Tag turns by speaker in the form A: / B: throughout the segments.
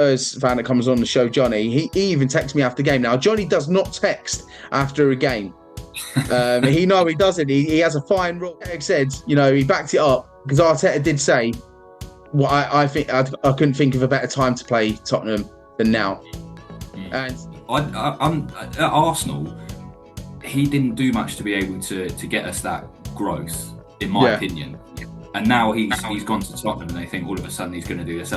A: Spurs fan that comes on the show, Johnny, he even texts me after the game. Now, Johnny does not text after a game. He doesn't. He has a fine rule. Eric said, he backed it up because Arteta did say, well, I think I couldn't think of a better time to play Tottenham than now. And
B: I'm at Arsenal, he didn't do much to be able to get us that growth, in my opinion. And now he's gone to Tottenham and they think all of a sudden he's going to do this.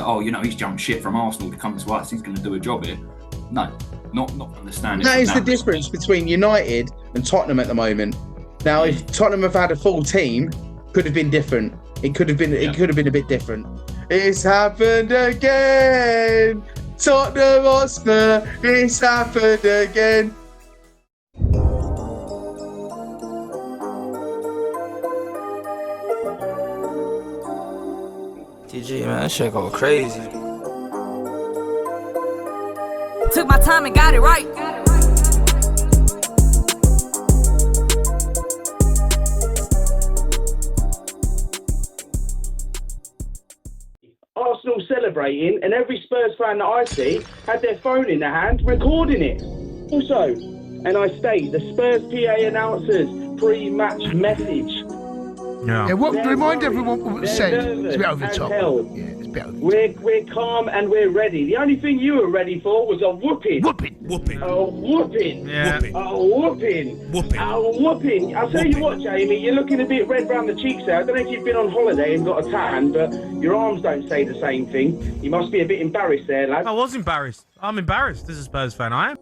B: He's jumped ship from Arsenal to come to us. He's going to do a job here. No, not understanding.
A: That is the difference between United and Tottenham at the moment. Now, if Tottenham have had a full team, could have been different. It could have been a bit different. It's happened again. Tottenham Hotspur. It's happened again.
C: TG, man, that shit go crazy.
D: Took my time and got it right.
E: Arsenal celebrating, and every Spurs fan that I see had their phone in their hand recording it. Also, and I state, the Spurs PA announcers pre-match message.
F: Yeah, remind everyone what was said. It's a bit over the top. Yeah, it's a bit over the top.
E: We're calm and we're ready. The only thing you were ready for was a whooping.
F: Whooping.
E: A whooping.
F: Yeah.
E: A whooping.
F: Whooping.
E: A whooping. I'll tell you what, Jamie, you're looking a bit red round the cheeks there. I don't know if you've been on holiday and got a tan, but your arms don't say the same thing. You must be a bit embarrassed there, lad.
G: I was embarrassed. I'm embarrassed as a Spurs fan, I am.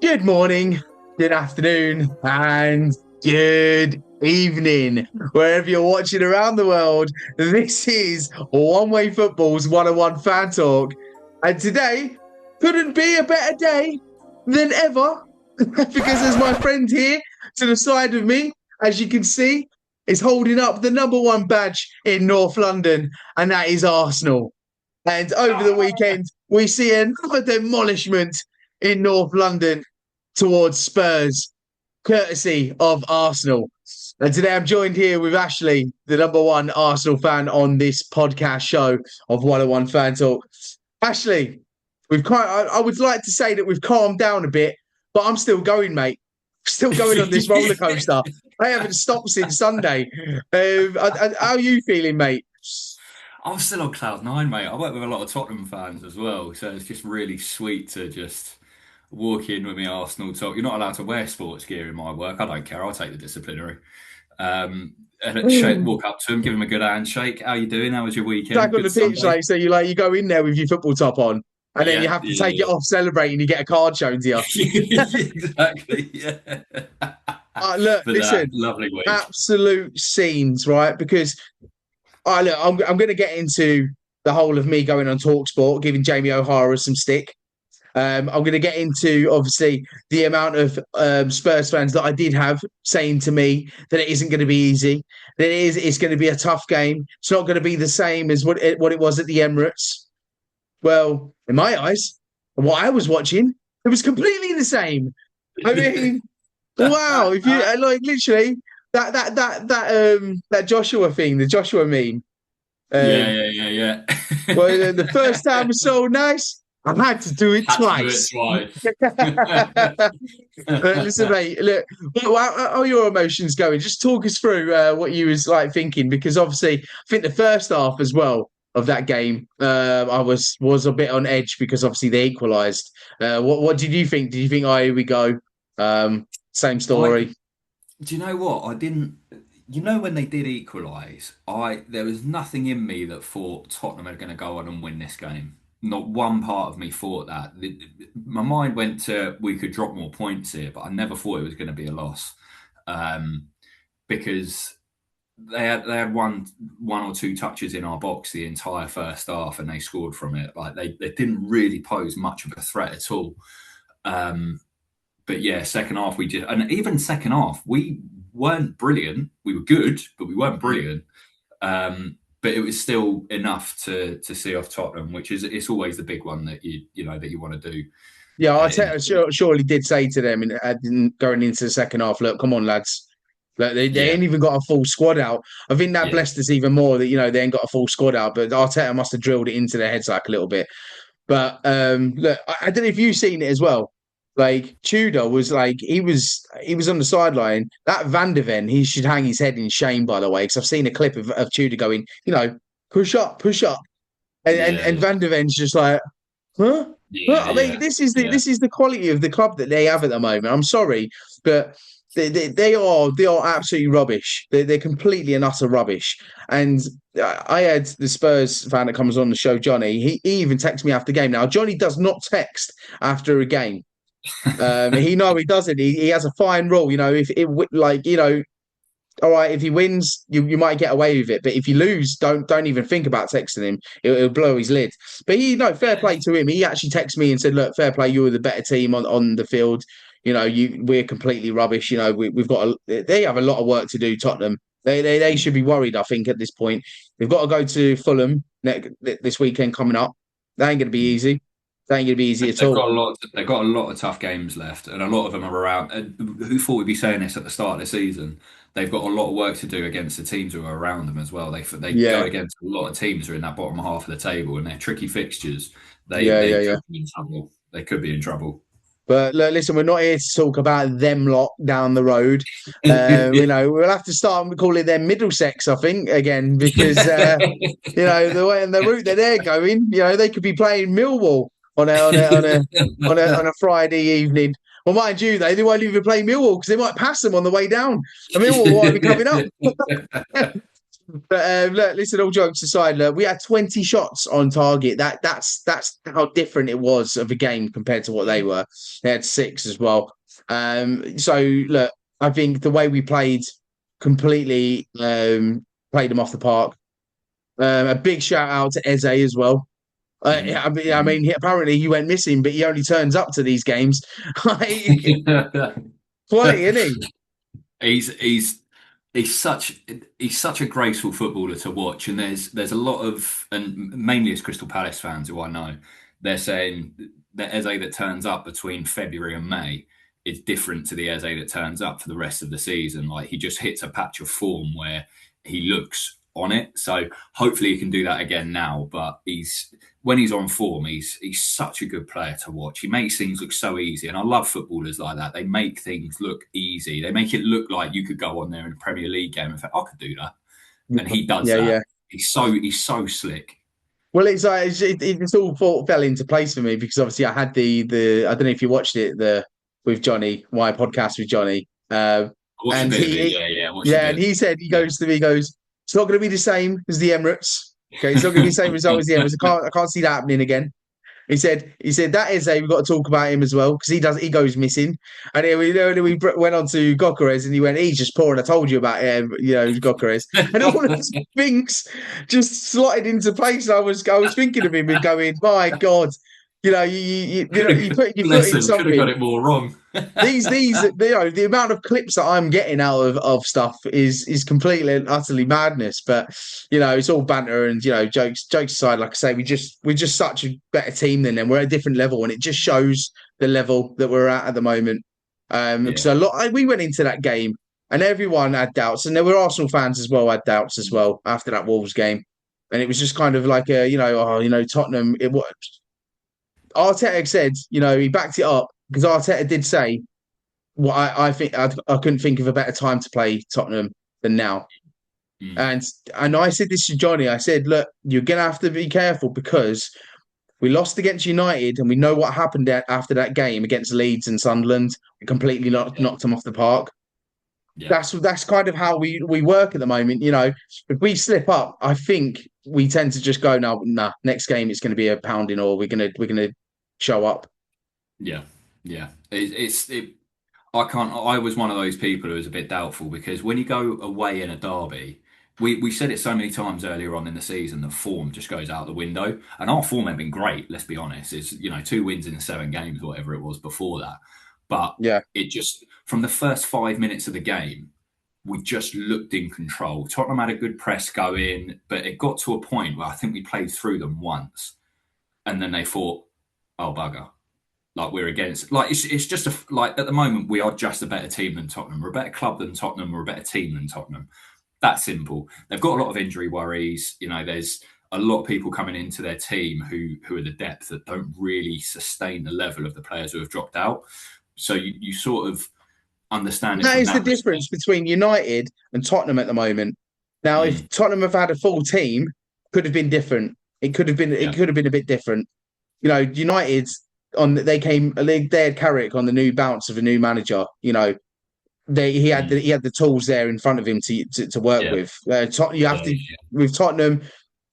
A: Good morning, good afternoon, and good evening, wherever you're watching around the world. This is One Way Football's 101 Fan Talk, and today couldn't be a better day than ever because there's my friend here to the side of me, as you can see, is holding up the number one badge in North London, and that is Arsenal. And over the weekend, we see another demolishment in North London towards Spurs, courtesy of Arsenal. And today I'm joined here with Ashley, the number one Arsenal fan on this podcast show of 101 Fan Talk. Ashley, I would like to say that we've calmed down a bit, but I'm still going, mate. Still going on this roller coaster. I haven't stopped since Sunday. How are you feeling, mate?
B: I'm still on cloud nine, mate. I work with a lot of Tottenham fans as well, so it's just really sweet to just walk in with my Arsenal talk. You're not allowed to wear sports gear in my work. I don't care. I'll take the disciplinary. And walk up to him, give him a good handshake. How you doing? How was your weekend?
A: Back on the pitch, like, so you go in there with your football top on, and then you have to take it off celebrating. You get a card shown to you.
B: Exactly. Yeah.
A: Look, listen,
B: lovely week.
A: Absolute scenes, right? Because I'm going to get into the whole of me going on TalkSport, giving Jamie O'Hara some stick. I'm going to get into, obviously, the amount of Spurs fans that I did have saying to me that it isn't going to be easy. That it's going to be a tough game. It's not going to be the same as what it was at the Emirates. Well, in my eyes, and what I was watching, it was completely the same. I mean, wow! If you literally that Joshua thing, the Joshua meme.
B: Yeah.
A: Well, the first time was so nice. I had to do it twice. Listen, mate, look, how are your emotions going? Just talk us through what you was thinking, because obviously I think the first half as well of that game, I was a bit on edge because obviously they equalised. What did you think? Did you think, here we go? Same story.
B: Do you know what? I didn't. You know, when they did equalise, there was nothing in me that thought Tottenham are going to go on and win this game. Not one part of me thought that. My mind went to, we could drop more points here, but I never thought it was going to be a loss, because they had one or two touches in our box the entire first half, and they scored from it. Like they didn't really pose much of a threat at all. But yeah, second half and even second half we weren't brilliant. We were good, but we weren't brilliant. But it was still enough to see off Tottenham, which is, it's always the big one that you want to do.
A: Yeah, I surely did say to them going into the second half, look, come on, lads, Like they ain't even got a full squad out. I think that blessed us even more that they ain't got a full squad out. But Arteta must have drilled it into their heads like a little bit. But look, I don't know if you've seen it as well. Like Tudor was like he was on the sideline. That Van der Ven, he should hang his head in shame. By the way, because I've seen a clip of Tudor going, push up, and Van der Ven's just like, huh? I mean, this is the quality of the club that they have at the moment. I'm sorry, but they are absolutely rubbish. They're completely and utter rubbish. And I had the Spurs fan that comes on the show, Johnny. He even texted me after the game. Now Johnny does not text after a game. He doesn't. He has a fine rule. If it all right, if he wins, you might get away with it. But if you lose, don't even think about texting him. It'll blow his lid. But fair play to him. He actually texted me and said, "Look, fair play. You were the better team on the field. We're completely rubbish. We've got they have a lot of work to do. Tottenham. They should be worried. I think at this point they've got to go to Fulham this weekend coming up. That ain't going to be easy. That ain't going to be easy at all.
B: They've got a lot of tough games left, and a lot of them are around. Who thought we'd be saying this at the start of the season? They've got a lot of work to do against the teams who are around them as well. They go against a lot of teams who are in that bottom half of the table, and they're tricky fixtures. They could be in trouble. They could be in trouble.
A: But look, listen, we're not here to talk about them lot down the road. We'll have to start calling them Middlesex, I think, again, because the way and the route that they're going, they could be playing Millwall on a Friday evening. Well, mind you, they won't even play Millwall because they might pass them on the way down. And Millwall might be coming up. But look, listen, all jokes aside, look, we had 20 shots on target. That's how different it was of a game compared to what they were. They had 6 as well. So look, I think the way we played completely played them off the park. A big shout out to Eze as well. I mean, apparently he went missing, but he only turns up to these games. Quality, isn't
B: he? He's such a graceful footballer to watch, and there's a lot of, and mainly as Crystal Palace fans who I know, they're saying the Eze that turns up between February and May is different to the Eze that turns up for the rest of the season. Like he just hits a patch of form where he looks on it. So hopefully he can do that again now. But when he's on form, he's such a good player to watch. He makes things look so easy, and I love footballers like that. They make things look easy. They make it look like you could go on there in a Premier League game and think, I could do that, and he does that. Yeah. He's so slick.
A: Well, it's all fell into place for me because obviously I had the I don't know if you watched it with Johnny, my podcast with Johnny, and
B: and
A: he said he goes, it's not going to be the same as the Emirates. Okay, it's not going to be the same result as the Emirates. I can't see that happening again. He said that is we've got to talk about him as well because he goes missing. And we went on to Gyökeres and he went, he's just poor. And I told you about him, Gyökeres, and all of his things just slotted into place. I was thinking of him and going, my God. You put your foot in something.
B: Could have got it more wrong.
A: The amount of clips that I'm getting out of stuff is completely and utterly madness. But it's all banter and jokes aside. Like I say, we're just such a better team than them. We're at a different level, and it just shows the level that we're at the moment. Because we went into that game and everyone had doubts, and there were Arsenal fans as well had doubts as well after that Wolves game, and it was just kind of like Tottenham. It worked. Arteta said, he backed it up because Arteta did say, "Well, I think I couldn't think of a better time to play Tottenham than now." And I said this to Johnny. I said, "Look, you're gonna have to be careful because we lost against United, and we know what happened after that game against Leeds and Sunderland. We completely knocked them off the park." Yeah. That's kind of how we work at the moment. If we slip up, I think we tend to just go, nah, next game it's going to be a pounding, or we're gonna show up.
B: Yeah. I was one of those people who was a bit doubtful because when you go away in a derby, we said it so many times earlier on in the season that form just goes out the window, and our form had been great. Let's be honest, it's 2 wins in 7 games, whatever it was before that. But it just, from the first 5 minutes of the game, we just looked in control. Tottenham had a good press going, but it got to a point where I think we played through them once. And then they thought, oh, bugger. Like we're against, like it's just like at the moment we are just a better team than Tottenham. We're a better club than Tottenham. We're a better team than Tottenham. That's simple. They've got a lot of injury worries. You know, there's a lot of people coming into their team who are the depth that don't really sustain the level of the players who have dropped out. So you sort of understand it.
A: That
B: From
A: is the
B: that
A: difference
B: respect.
A: between United and Tottenham at the moment. Now, if Tottenham have had a full team, could have been different. It could have been.
B: Yeah.
A: It could have been a bit different. You know, United they had Carrick on the new bounce of a new manager. You know, he had the tools there in front of him to work with. You have to with Tottenham,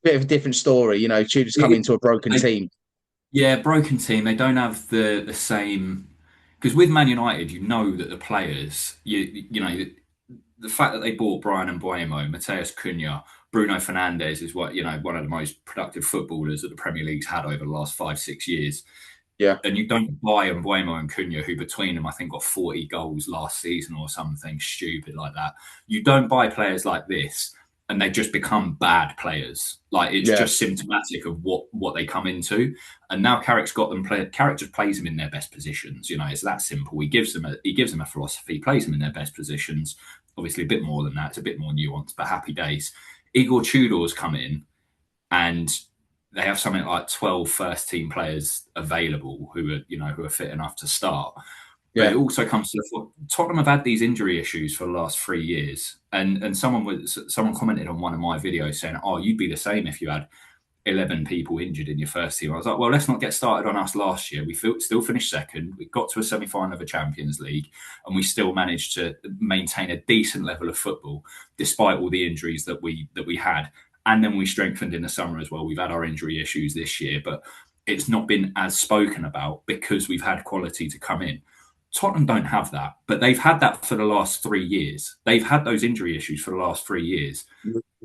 A: bit of a different story. You know, Tudor's come into a broken team.
B: Yeah, broken team. They don't have the same, because with Man United, you know that the players, you know, the fact that they bought Brian and Mbeumo, Mateus Cunha, Bruno Fernandes is one of the most productive footballers that the Premier League's had over the last 5-6 years.
A: Yeah.
B: And you don't buy Mbeumo and Cunha, who between them, I think, got 40 goals last season or something stupid like that. You don't buy players like this and they just become bad players. Like it's just symptomatic of what they come into. And now Carrick's got them play. Carrick just plays them in their best positions. You know, it's that simple. He gives them a philosophy, plays them in their best positions. Obviously, a bit more than that. It's a bit more nuanced, but happy days. Igor Tudor's come in and they have something like 12 first team players available who are fit enough to start. But it also comes to the Tottenham have had these injury issues for the last 3 years. And someone commented on one of my videos saying, "Oh, you'd be the same if you had 11 people injured in your first team." I was like, well, let's not get started on us last year. We still finished second. We got to a semi-final of a Champions League and we still managed to maintain a decent level of football despite all the injuries that we had. And then we strengthened in the summer as well. We've had our injury issues this year, but it's not been as spoken about because we've had quality to come in. Tottenham don't have that, but they've had that for the last 3 years. They've had those injury issues for the last 3 years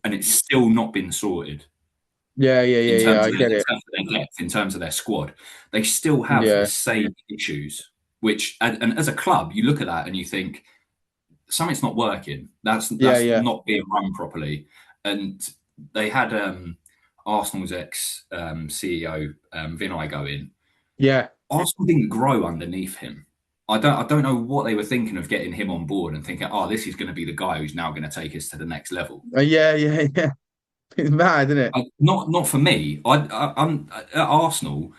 B: and it's still not been sorted.
A: Yeah. I get it.
B: In terms of their squad, they still have the same issues. Which, and as a club, you look at that and you think something's not working. That's not being run properly. And they had Arsenal's ex CEO Vinay go in.
A: Yeah,
B: Arsenal didn't grow underneath him. I don't know what they were thinking of getting him on board and thinking, oh, this is going to be the guy who's now going to take us to the next level.
A: Yeah. It's mad, isn't it?
B: Not for me. I'm at Arsenal.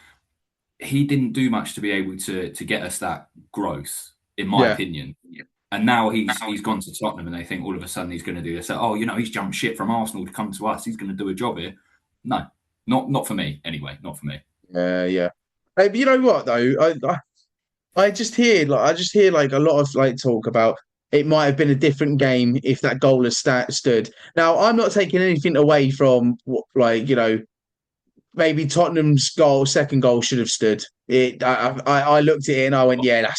B: He didn't do much to be able to get us that growth, in my opinion. And now he's gone to Tottenham, and they think all of a sudden he's going to do this. Oh, he's jumped ship from Arsenal to come to us. He's going to do a job here. No, not for me. Anyway, not for me.
A: Yeah. Hey, but you know what though? I just hear like a lot of talk about it might have been a different game if that goal had stood. Now, I'm not taking anything away from maybe Tottenham's second goal should have stood. I looked at it and I went, yeah,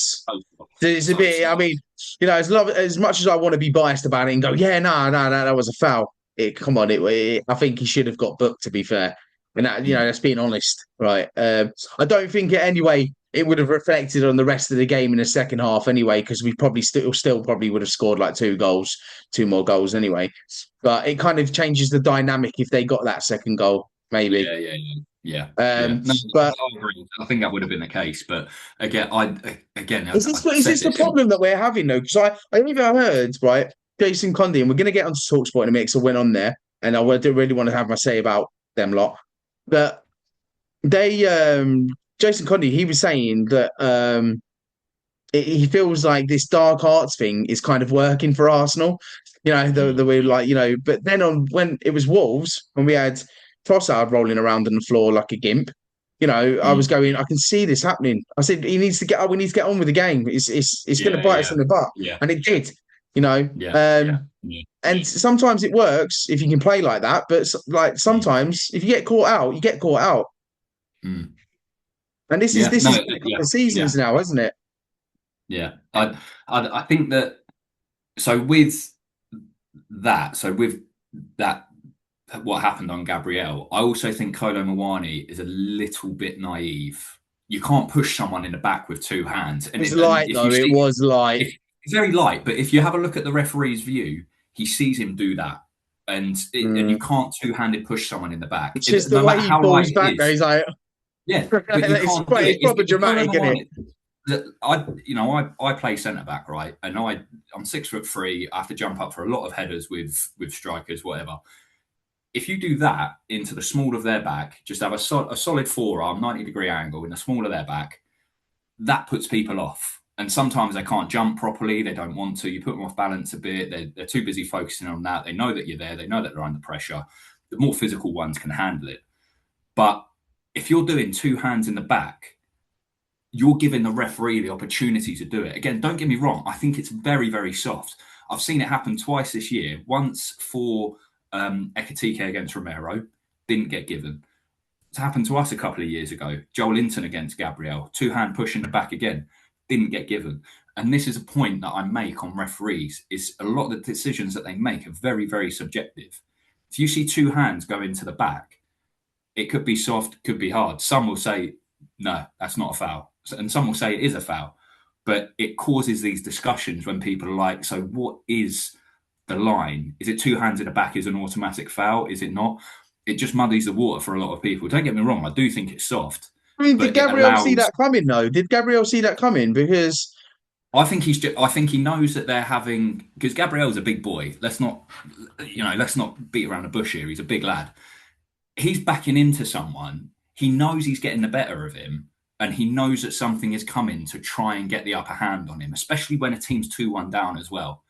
A: it's a bit. I mean, as much as I want to be biased about it and go, yeah, no, that was a foul. Come on, I think he should have got booked. To be fair, and that, that's being honest, right? I don't think anyway. It would have reflected on the rest of the game in the second half anyway, because we probably still probably would have scored like 2 more goals anyway. But it kind of changes the dynamic if they got that second goal, maybe.
B: Yeah.
A: But
B: I agree. I think that would have been the case. But again,
A: is this the problem that we're having though? Because I even heard Jason Conde, and we're going to get onto TalkSport in a minute. So I went on there, and I really want to have my say about them lot. But Jason Conde, he was saying that he feels like this dark arts thing is kind of working for Arsenal. The way but then when it was Wolves, when we had Trossard rolling around on the floor like a gimp, I was going, I can see this happening. I said, we need to get on with the game. It's going to bite us in the butt.
B: Yeah.
A: And it did, And sometimes it works if you can play like that. But sometimes if you get caught out, you get caught out.
B: Mm.
A: And this is a couple of seasons now, isn't it?
B: Yeah, I think that. So with that, what happened on Gabriel, I also think Kolo Muani is a little bit naive. You can't push someone in the back with 2 hands. And
A: it was light.
B: It's very light, but if you have a look at the referee's view, he sees him do that. And you can't 2-handed push someone in the back.
A: It's just the way he falls back, though. He's like...
B: Yeah, but you can't do it.
A: It's proper dramatic, isn't it?
B: I play centre back, right? And I'm 6'3". I have to jump up for a lot of headers with strikers, whatever. If you do that into the small of their back, just have a solid forearm, 90-degree angle in the small of their back, that puts people off. And sometimes they can't jump properly. They don't want to. You put them off balance a bit. They're too busy focusing on that. They know that you're there. They know that they're under pressure. The more physical ones can handle it. But if you're doing two hands in the back, you're giving the referee the opportunity to do it. Again, don't get me wrong. I think it's very, very soft. I've seen it happen twice this year. Once for Ekitike against Romero, didn't get given. It's happened to us a couple of years ago. Joel Linton against Gabriel, two-hand push in the back again, didn't get given. And this is a point that I make on referees, is a lot of the decisions that they make are very, very subjective. If you see two hands go into the back, it could be soft, could be hard. Some will say, no, that's not a foul. And some will say it is a foul. But it causes these discussions when people are like, so what is the line? Is it two hands in the back is an automatic foul? Is it not? It just muddies the water for a lot of people. Don't get me wrong, I do think it's soft.
A: I mean, did Gabriel see that coming though? Did Gabriel see that coming? Because
B: I think he knows that they're having, because Gabriel's a big boy. Let's not beat around the bush here. He's a big lad. He's backing into someone. He knows he's getting the better of him, and he knows that something is coming to try and get the upper hand on him, especially when a team's 2-1 down as well.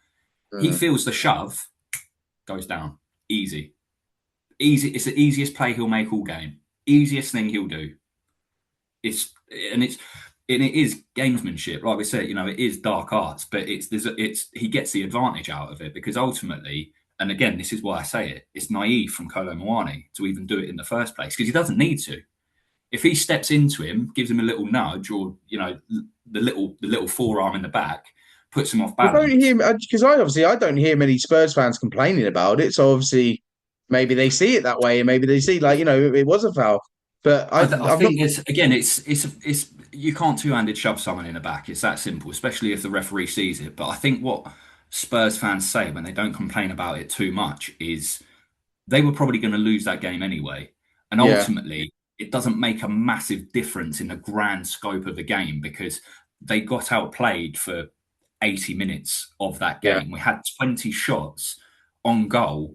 B: He feels the shove, goes down. Easy. It's the easiest play he'll make all game. Easiest thing he'll do. It is gamesmanship. Like we said, it is dark arts, but he gets the advantage out of it because ultimately, and again, this is why I say it, it's naive from Kolo Muani to even do it in the first place because he doesn't need to. If he steps into him, gives him a little nudge or, the little forearm in the back, puts him off balance.
A: Because I don't hear many Spurs fans complaining about it. So obviously, maybe they see it that way, and maybe they see it was a foul. But I think
B: it's you can't two-handed shove someone in the back. It's that simple, especially if the referee sees it. But I think what Spurs fans say when they don't complain about it too much is they were probably going to lose that game anyway, and ultimately it doesn't make a massive difference in the grand scope of the game because they got outplayed for 80 minutes of that game. Yeah. We had 20 shots on goal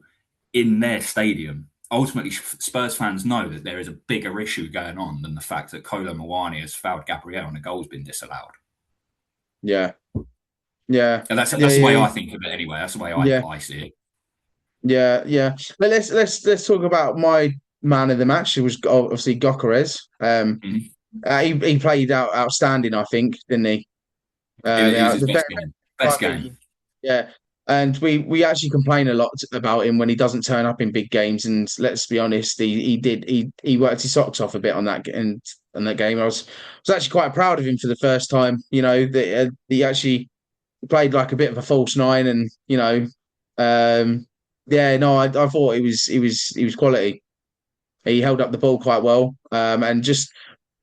B: in their stadium. Ultimately, Spurs fans know that there is a bigger issue going on than the fact that Kolo Muani has fouled Gabriel and a goal's been disallowed.
A: Yeah. Yeah.
B: And that's the way I think of it anyway. That's the way I see it.
A: Yeah, yeah. But let's talk about my man of the match. It was obviously Gyökeres. He played outstanding, I think, didn't he?
B: It was his best game.
A: Yeah. And we actually complain a lot about him when he doesn't turn up in big games. And let's be honest, he worked his socks off a bit on that game. I was actually quite proud of him for the first time. That he actually played like a bit of a false nine, and I thought he was quality. He held up the ball quite well, and just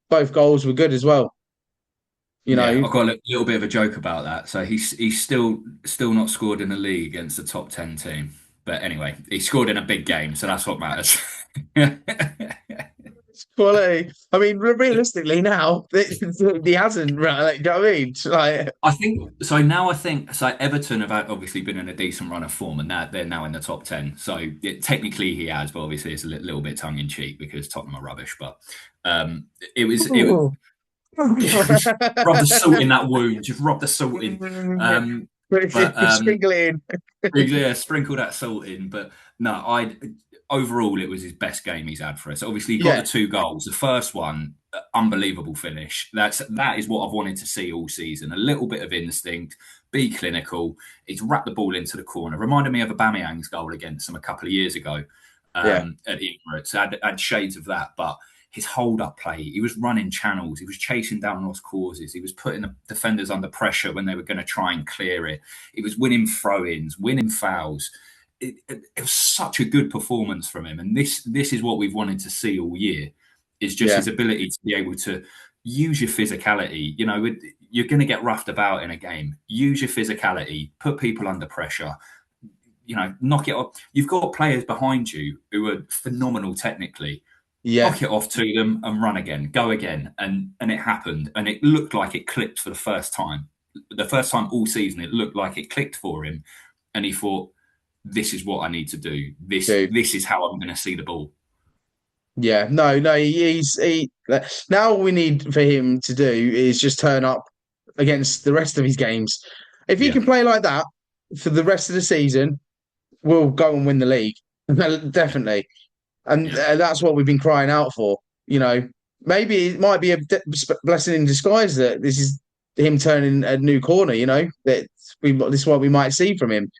A: both goals were good as well.
B: I've got a little bit of a joke about that. So he's still not scored in the league against the top 10 team. But anyway, he scored in a big game, so that's what matters.
A: It's quality. I mean, realistically now, he hasn't, right? You know what I mean?
B: I think Everton have obviously been in a decent run of form, and they're now in the top 10. So technically he has, but obviously it's a little bit tongue in cheek because Tottenham are rubbish. But it was rub the salt in that wound. Just rub the salt in.
A: Sprinkle it in.
B: Sprinkle that salt in. But no, overall it was his best game he's had for us. Obviously, he got the 2 goals. The first one, unbelievable finish. That is what I've wanted to see all season. A little bit of instinct, be clinical. He's wrapped the ball into the corner. Reminded me of Aubameyang's goal against them a couple of years ago at Emirates. Had shades of that, but his hold-up play, he was running channels, he was chasing down lost causes, he was putting the defenders under pressure when they were going to try and clear it. He was winning throw-ins, winning fouls. It was such a good performance from him. And this is what we've wanted to see all year, is just his ability to be able to use your physicality. You're going to get roughed about in a game. Use your physicality, put people under pressure, knock it off. You've got players behind you who are phenomenal technically. Knock it off to them and run again, go again. And it happened. And it looked like it clicked for the first time. The first time all season, it looked like it clicked for him. And he thought, this is what I need to do. This is how I'm going to see the ball.
A: Yeah, no, now all we need for him to do is just turn up against the rest of his games. If he can play like that for the rest of the season, we'll go and win the league. Definitely. And that's what we've been crying out for. You know, maybe it might be a blessing in disguise that this is him turning a new corner, you know, this is what we might see from him.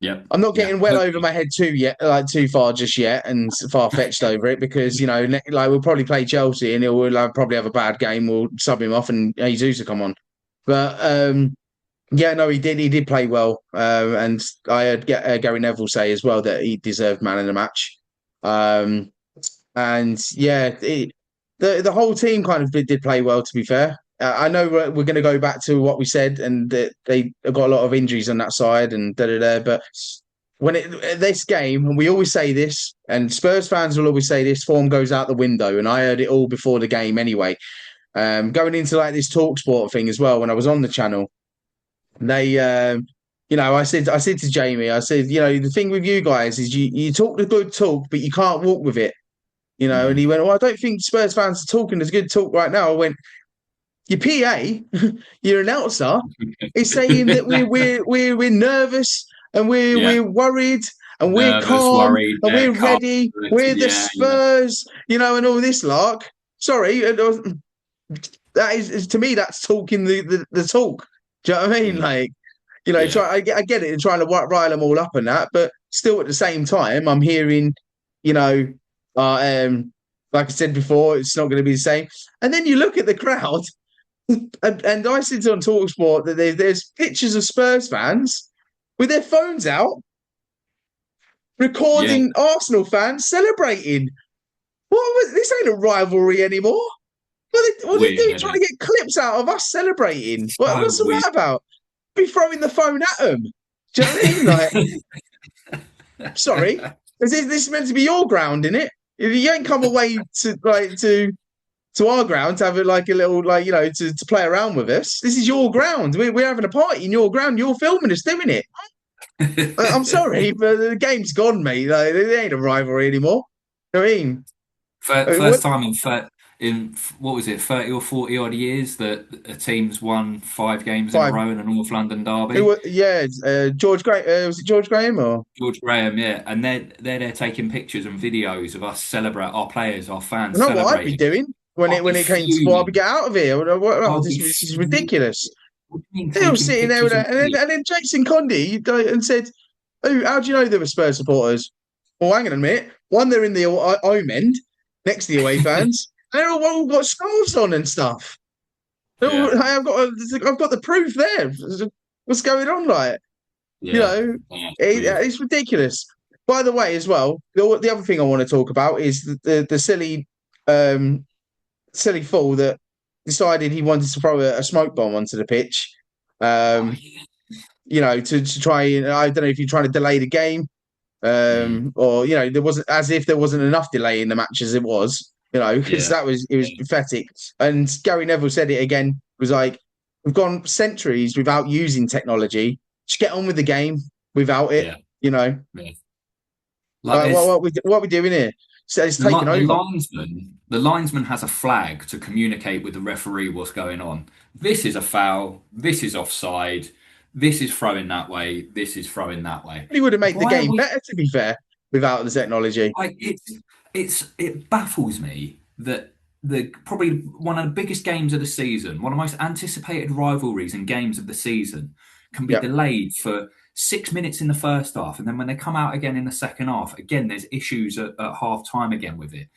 B: Yeah,
A: I'm not getting well over my head too far just yet, and far fetched over it because like we'll probably play Chelsea and he'll probably have a bad game. We'll sub him off and Jesus will come on. But no, he did play well, and I heard Gary Neville say as well that he deserved man of the match. The whole team kind of did play well. To be fair, I know we're going to go back to what we said, and that they have got a lot of injuries on that side, and But this game, and we always say this, and Spurs fans will always say this: form goes out the window. And I heard it all before the game anyway. Going into like this TalkSport thing as well, when I was on the channel, they. I said to Jamie, I said, the thing with you guys is you talk the good talk, but you can't walk with it. And he went, well, I don't think Spurs fans are talking as good talk right now. I went, your PA, your announcer, is saying that we're nervous and we're worried and we're nervous, calm worried, and we're ready. We're the Spurs, and all this lark. Sorry, that is to me that's talking the talk. Do you know what I mean? Like, I get it and trying to rile them all up and that, but still at the same time, I'm hearing, like I said before, it's not going to be the same. And then you look at the crowd, and I see on TalkSport that there's pictures of Spurs fans with their phones out, recording Arsenal fans celebrating. This ain't a rivalry anymore. What are they doing? Trying to get clips out of us celebrating. What's all that about? Be throwing the phone at them. Do you know what I mean? Like, sorry, this is meant to be your ground, isn't it? You ain't come away to our ground to have a little to play around with us. This is your ground. We're having a party in your ground. You're filming us doing it. I'm sorry, but the game's gone, mate. Like, it ain't a rivalry anymore. You know what I mean?
B: First time in what was it, 30 or 40 odd years that a team's won 5 games in a row in a North London derby.
A: George Graham. Was it George Graham or
B: George Graham? Yeah, and they're there taking pictures and videos of us celebrate our players, our fans.
A: Not what I'd be doing when it came to before we get out of here. This is ridiculous. They were sitting there and then Jason Condy and said, "Oh, how do you know they were Spurs supporters?" Well, hang on a minute. One, they're in the home end next to the away fans. They're all got scarves on and stuff. I've got the proof there. What's going on? Like, it's ridiculous. By the way, as well, the other thing I want to talk about is the silly fool that decided he wanted to throw a smoke bomb onto the pitch. To try. I don't know if you're trying to delay the game, or there wasn't enough delay in the match as it was. Because it was pathetic. And Gary Neville said it again, was like, we've gone centuries without using technology. Just get on with the game without it, Like what are we doing here? So it's taken over.
B: The linesman has a flag to communicate with the referee what's going on. This is a foul. This is offside. This is throwing that way. This is throwing that way.
A: He would have made the game better, to be fair, without the technology.
B: It baffles me that probably one of the biggest games of the season, one of the most anticipated rivalries and games of the season, can be delayed for 6 minutes in the first half, and then when they come out again in the second half, again there's issues at half time again with it.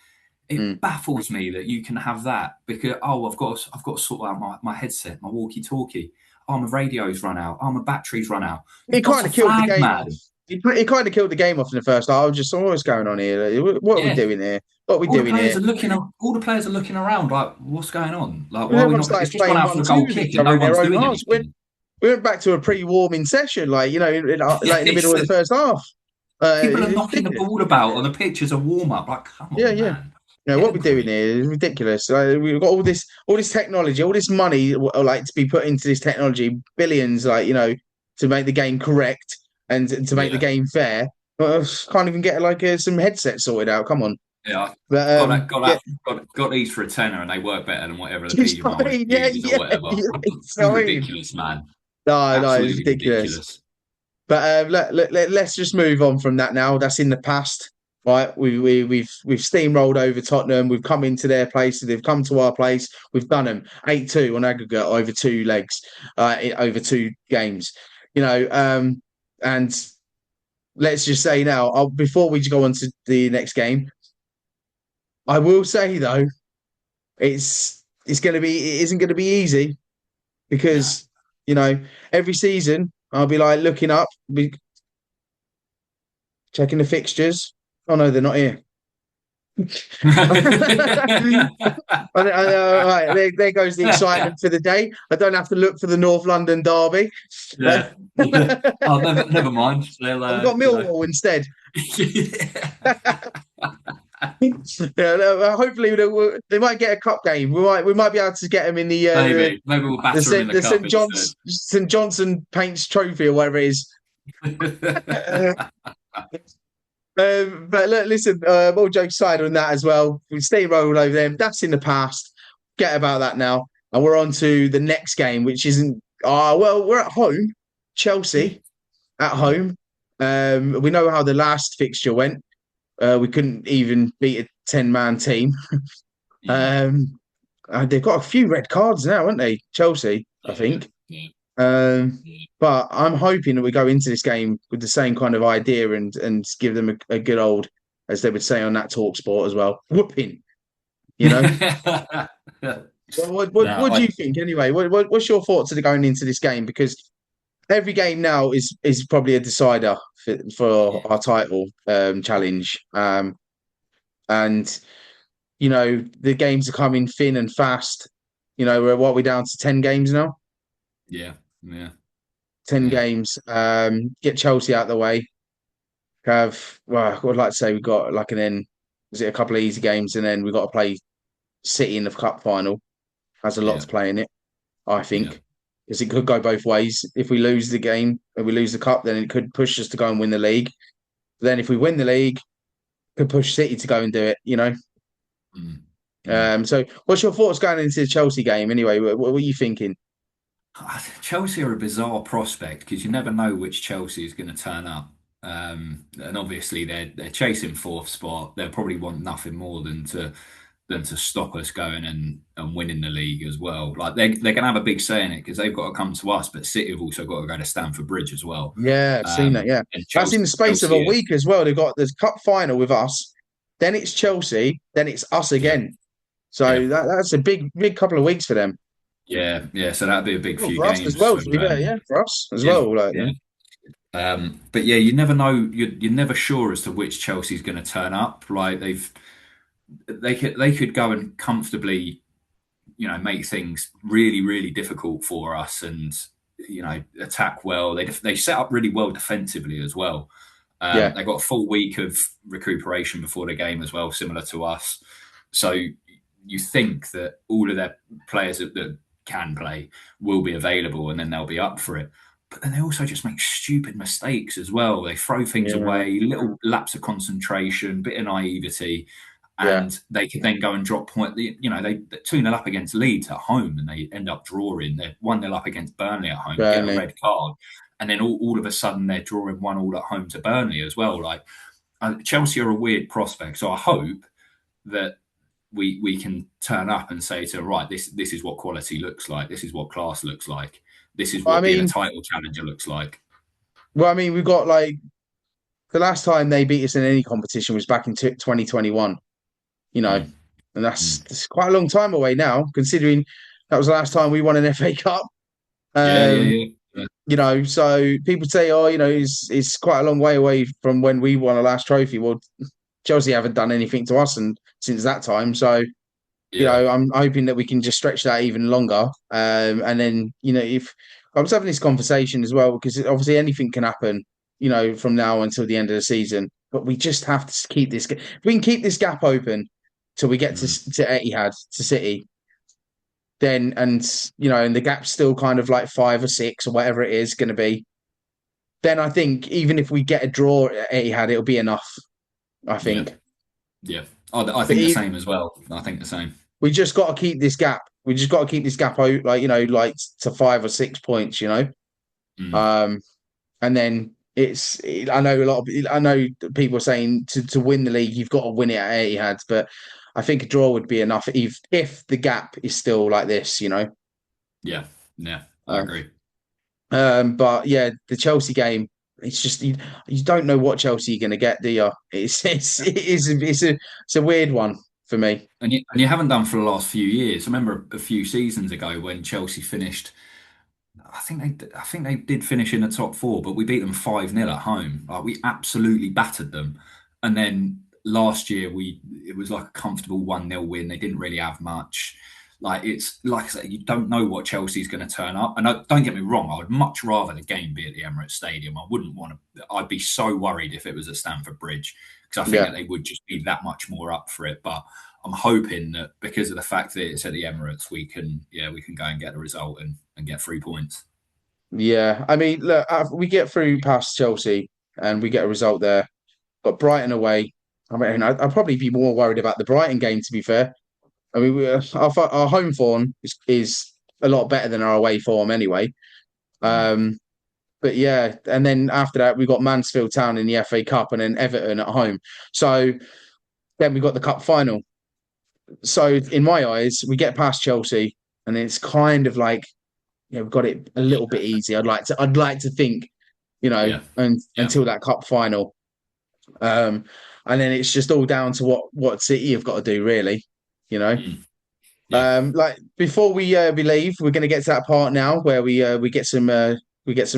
B: It baffles me that you can have that because I've got to sort out my headset, my walkie-talkie. My radio's run out. My battery's run out.
A: It kind of killed the game. Man. It kind of killed the game off in the first half. I was just, what's going on here? What are we doing here? What are we doing here?
B: All the players are looking around like, what's going on? Like, why are we not? It's just gone out for a goal kick and no one's doing anything.
A: We went back to a pre-warming session, in the middle of the first half.
B: People are knocking the ball about on the pitch as a warm-up. Like, come on, man.
A: What we're doing here is ridiculous. We've got all this technology, all this money, like to be put into this technology, billions, to make the game correct and to make the game fair. Can't even get some headsets sorted out. Come on.
B: Yeah,
A: But
B: got these for a tenner, and they work better than whatever the PU mileage
A: yeah,
B: uses or whatever.
A: It's
B: Ridiculous, man.
A: No, it's
B: Absolutely
A: ridiculous. But let's just move on from that now. That's in the past, right? We've steamrolled over Tottenham. We've come into their place. They've come to our place. We've done them 8-2 on aggregate over 2 legs, over 2 games. And let's just say now, before we go on to the next game, I will say though, it isn't going to be easy because every season I'll be like looking up, checking the fixtures. Oh no, they're not here. Right, there goes the excitement for the day. I don't have to look for the North London derby.
B: Yeah. Oh, never mind.
A: We've got Millwall instead. Hopefully they might get a cup game. We might be able to get them in the
B: maybe we'll batter them in the cup
A: St Johnson Paints Trophy or whatever it is. But look, listen, all jokes aside on that as well. We steamrolled over them. That's in the past. Get about that now. And we're on to the next game, which isn't. We're at home. Chelsea at home. We know how the last fixture went. We couldn't even beat a 10-man team. They've got a few red cards now, haven't they? Chelsea, I think. But I'm hoping that we go into this game with the same kind of idea and give them a good old, as they would say on that talk sport as well, whooping. What do you think anyway? What's your thoughts of going into this game? Because every game now is probably a decider for our title challenge. And the games are coming thin and fast. We're down to 10 games now.
B: Yeah.
A: 10 games. Get Chelsea out of the way. I would like to say we've got a couple of easy games, and then we've got to play City in the cup final. Has a lot to play in it, I think. Because it could go both ways. If we lose the game and we lose the cup, then it could push us to go and win the league. Then if we win the league, it could push City to go and do it, So what's your thoughts going into the Chelsea game anyway? What are you thinking?
B: Chelsea are a bizarre prospect because you never know which Chelsea is going to turn up. And obviously they're chasing 4th spot. They'll probably want nothing more than to stop us going and winning the league as well. Like they're going to have a big say in it because they've got to come to us, but City have also got to go to Stamford Bridge as well.
A: Yeah, I've seen that. Yeah, that's in the space of a week as well. They've got the cup final with us, then it's Chelsea, then it's us again. So that's a big couple of weeks for them.
B: Yeah. So that'd be a big few
A: games
B: as
A: well. For us as well.
B: But yeah, you never know. You're never sure as to which Chelsea's going to turn up. Like they could go and comfortably, make things really, really difficult for us, and attack well. They set up really well defensively as well. They got a full week of recuperation before the game as well, similar to us. So you think that all of their players that can play will be available, and then they'll be up for it. But then they also just make stupid mistakes as well. They throw things away, little lapse of concentration, bit of naivety, and they could then go and drop point. They 2-0 up against Leeds at home, and they end up drawing. They're 1-0 up against Burnley at home, get a red card, and then all of a sudden they're drawing 1-1 at home to Burnley as well. Like Chelsea are a weird prospect, so I hope that we can turn up and say to this is what quality looks like. This is what class looks like. This is what being a title challenger looks like.
A: Well, we've got the last time they beat us in any competition was back in 2021. And that's quite a long time away now, considering that was the last time we won an FA Cup. So people say, it's quite a long way away from when we won our last trophy. Well, Chelsea haven't done anything to us since that time. So, I'm hoping that we can just stretch that even longer. And then, if I was having this conversation as well, because obviously anything can happen, from now until the end of the season. But we just have to keep this. If we can keep this gap open, till we get to Etihad, to City, then and the gap's still kind of like 5 or 6 or whatever it is going to be, then I think even if we get a draw at Etihad, it'll be enough. I think.
B: Yeah. I think the same as well. I think the same.
A: We just got to keep this gap. We just got to keep this gap out, like to 5 or 6 points. And then I know people are saying to win the league, you've got to win it at Etihad, but I think a draw would be enough if the gap is still like this.
B: Yeah, I agree.
A: But yeah, the Chelsea game, it's just you don't know what Chelsea are going to get, do you? It's a weird one for me.
B: And you haven't done for the last few years. I remember a few seasons ago when Chelsea finished. I think they did finish in the top 4, but we beat them 5-0 at home. Like, we absolutely battered them. And then last year it was like a comfortable 1-0 win. They didn't really have much. Like, it's like I said, you don't know what Chelsea's going to turn up. And don't get me wrong, I would much rather the game be at the Emirates Stadium. I wouldn't want to. I'd be so worried if it was at Stamford Bridge, because I think that they would just be that much more up for it. But I'm hoping that because of the fact that it's at the Emirates, we can go and get the result and get 3 points.
A: Yeah, I mean, look, we get through past Chelsea and we get a result there, but Brighton away. I mean, I'd probably be more worried about the Brighton game, to be fair. I mean, our home form is a lot better than our away form anyway. But yeah, and then after that, we got Mansfield Town in the FA Cup and then Everton at home. So then we got the cup final. So in my eyes, we get past Chelsea and it's kind of like, we've got it a little bit easy. I'd like to think, until that cup final. And then it's just all down to what City have got to do, really. Like before we leave, we're going to get to that part now where we get some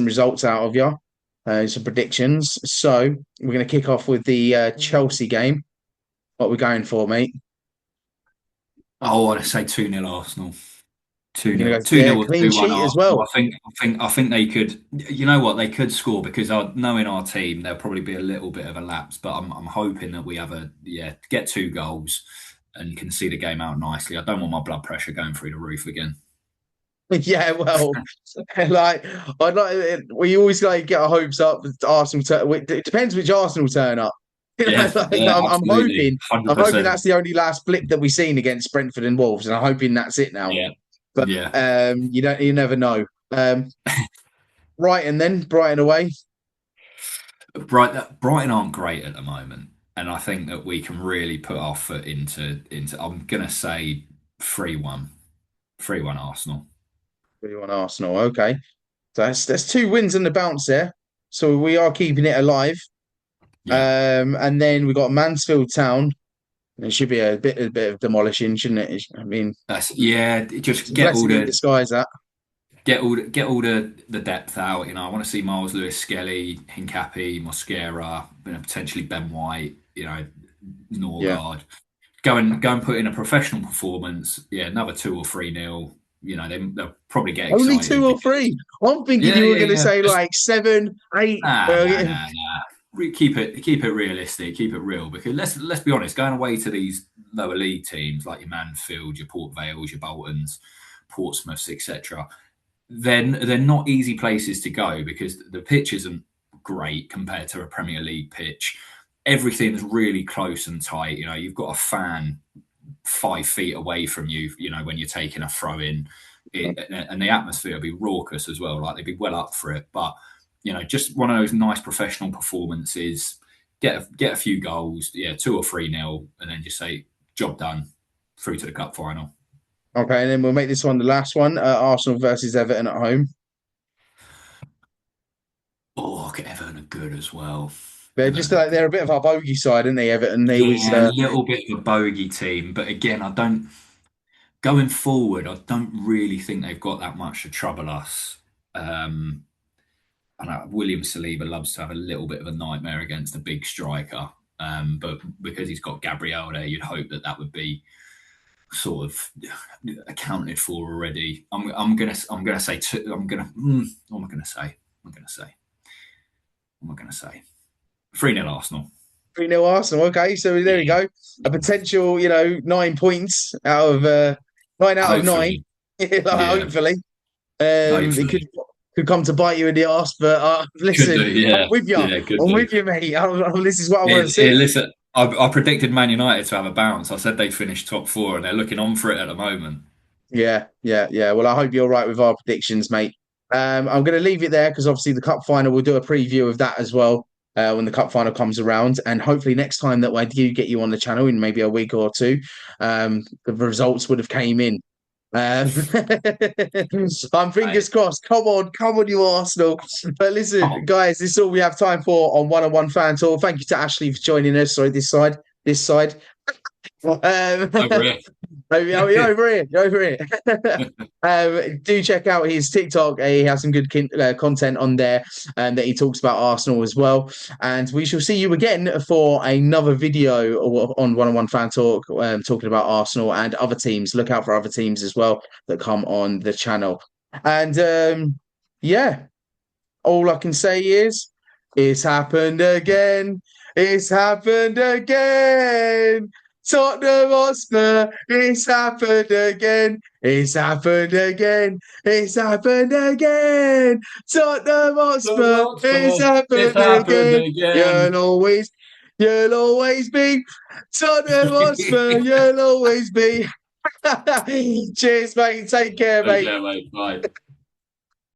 A: results out of you, some predictions. So we're going to kick off with the Chelsea game. What we're going for, mate?
B: I want to say 2-0 Arsenal. 2-0,
A: 2-0 or 2-1
B: Arsenal.
A: As well.
B: I think they could. You know what? They could score, because knowing our team, there'll probably be a little bit of a lapse. But I'm hoping that we have get 2 goals and can see the game out nicely. I don't want my blood pressure going through the roof again.
A: Yeah, well, we always get our hopes up. Arsenal. It depends which Arsenal turn up.
B: Yeah,
A: I'm hoping
B: 100%.
A: that's the only last blip that we've seen against Brentford and Wolves, and I'm hoping that's it now.
B: Yeah,
A: but you never know. Brighton away.
B: Brighton aren't great at the moment, and I think that we can really put our foot into. I'm gonna say 3-1 Arsenal.
A: 3-1 Arsenal. Okay, so that's 2 wins and the bounce there. So we are keeping it alive. Yeah. And then we got Mansfield Town. It should be a bit of demolishing, shouldn't it? I mean,
B: just get all the
A: disguise that.
B: Get all the depth out. I want to see Miles Lewis, Skelly, Hincapi, Mosquera, potentially Ben White. Norgard. Go and put in a professional performance. Yeah, another 2 or 3-0. They'll probably get excited.
A: Only 2 or 3. I'm thinking you were going to say like 7, 8.
B: Nah. Keep it realistic. Keep it real, because let's be honest. Going away to these lower league teams like your Mansfield, your Port Vales, your Boltons, Portsmouths, etc. They're not easy places to go, because the pitch isn't great compared to a Premier League pitch. Everything's really close and tight. You've got a fan 5 feet away from you. When you're taking a throw in, and the atmosphere will be raucous as well. Like, they'd be well up for it, but. Just one of those nice professional performances. Get a few goals, 2 or 3-0, and then just say job done, through to the cup final.
A: Okay, and then we'll make this one the last one. Arsenal versus Everton at home.
B: Oh, Everton are good as well.
A: They're they're a bit of our bogey side, aren't they, Everton?
B: A little bit of a bogey team, but again, going forward, I don't really think they've got that much to trouble us. William Saliba loves to have a little bit of a nightmare against a big striker, but because he's got Gabriel there, you'd hope that would be sort of accounted for already. I'm gonna say 2. What am I gonna say? 3-0 Arsenal.
A: 3-0 Arsenal. Okay, so there we go. A potential, 9 points out of 9 out of 9. Hopefully. It
B: Hopefully.
A: could come to bite you in the arse, but
B: Could
A: listen,
B: do, yeah.
A: I'm with you.
B: Yeah, could
A: I'm
B: do.
A: with you, mate. This is what I want to see.
B: Listen, I predicted Man United to have a bounce. I said they'd finish top 4, and they're looking on for it at the moment.
A: Yeah. Well, I hope you're right with our predictions, mate. I'm going to leave it there because obviously the cup final, we'll do a preview of that as well when the cup final comes around. And hopefully next time that I do get you on the channel in maybe a week or two, the results would have came in. I'm fingers crossed. Come on, you Arsenal. But listen, guys, this is all we have time for on One-on-One Fan Tour. Thank you to Ashley for joining us. Sorry, this side.
B: Over here.
A: Over here. Do check out his TikTok. He has some good content on there that he talks about Arsenal as well. And we shall see you again for another video on One-on-One Fan Talk, talking about Arsenal and other teams. Look out for other teams as well that come on the channel. And all I can say is it's happened again. It's happened again. Tottenham Hotspur, it's happened again. It's happened again. It's happened again. Tottenham Hotspur, it's happened again. You'll always be Tottenham Hotspur. You'll always be. Cheers, mate. Take care, mate.
B: Bye.